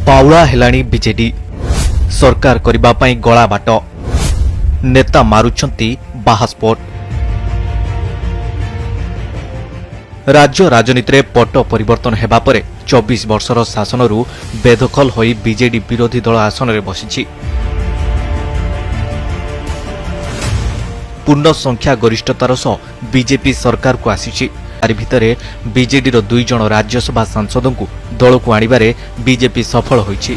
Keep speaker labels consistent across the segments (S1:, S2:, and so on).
S1: Paula हेलाणी BJD सरकार करबा पई गला बाट नेता मारुछंती बाहास्पोर्ट। राज्य राजनीति में पट परिवर्तन हेबा परे 24 वर्षर शासनरू बेदखल होई बीजेडी विरोधी दल आसन में बसिछि। पूर्ण संख्या गरिष्ठतार सह बीजेपी सरकार को आसीछि। तारि भितरे बीजेडी रो 2 जण राज्यसभा सांसदों को दल को आनिबारे बीजेपी सफल होइछि।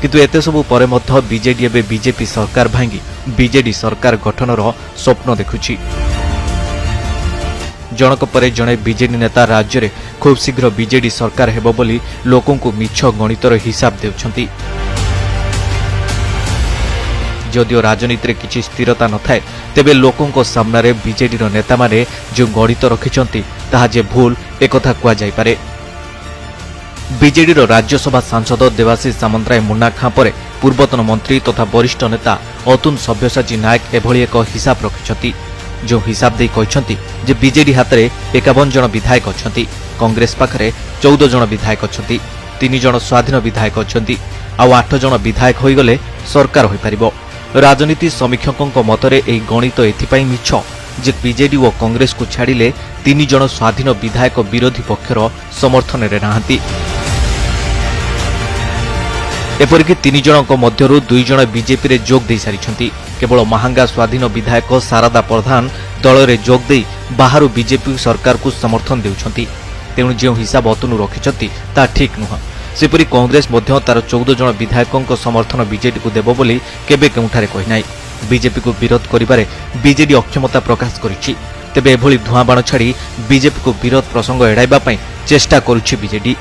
S1: किंतु एते सबु परे मध्य बीजेडी एबे बीजेपी सरकार भांगी बीजेडी सरकार गठनर स्वप्न देखुछि। जनक परे जणे बीजेडी नेता राज्य में खूब शीघ्र बीजेडी सरकार हेबो बोली लोकों को मिछ गणितर हिसाब देउछंती। जदिओ राजनीति में किसी स्थिरता न थाए तेबे लोकों को सामने बीजेडी नेता माने जो गणित रखिछंती ताहा जे भूल एकथा कुआ जाय पारे। बीजेडी राज्यसभा सांसद देवाशीष सामंतराय मुन्ना खां परे पूर्वतन मंत्री तथा वरिष्ठ नेता अतुल सभ्यसाची नायक एभली एक हिसाब रखिछंती। जो हिसाब दे कहछंती जे बीजेडी हाथ में 51 जन विधायक अछंती, कांग्रेस पाखरे 14 जन विधायक अछंती, 3 जन स्वाधीन विधायक अछंती, आ 8 जन विधायक होई गले सरकार होई परिबो। राजनीति समीक्षकों मतरे एही गणित एथिपाई मिछ जे बीजेडी और कांग्रेस को छाड़िले 3 जन स्वाधीन विधायक विरोधी पक्षर समर्थन रे नाहंती। एपरिक 3 जनक मध्यरु 2 जन बीजेपी रे जोग दे सारिछंती। केवल महांगा स्वाधीन विधायक शारदा प्रधान दल रे जोग दे बाहरु बीजेपी सरकार को समर्थन देउछंती। तेणु जो हिसाब अतुनु रखिछंती ता ठीक नुह। सेपरि कांग्रेस मध्य तार 14 जन विधायकों समर्थन बीजेडी को देबो बोली केबे केउठारे कहि नाही। बीजेपी को विरोध करिबारे बीजेडी अक्षमता प्रकाश करिछि। तेबे एभली धुआं बाण छाड़ी बीजेपी को विरोध प्रसंग एड़ाइबा पई चेष्टा करुछि बीजेडी।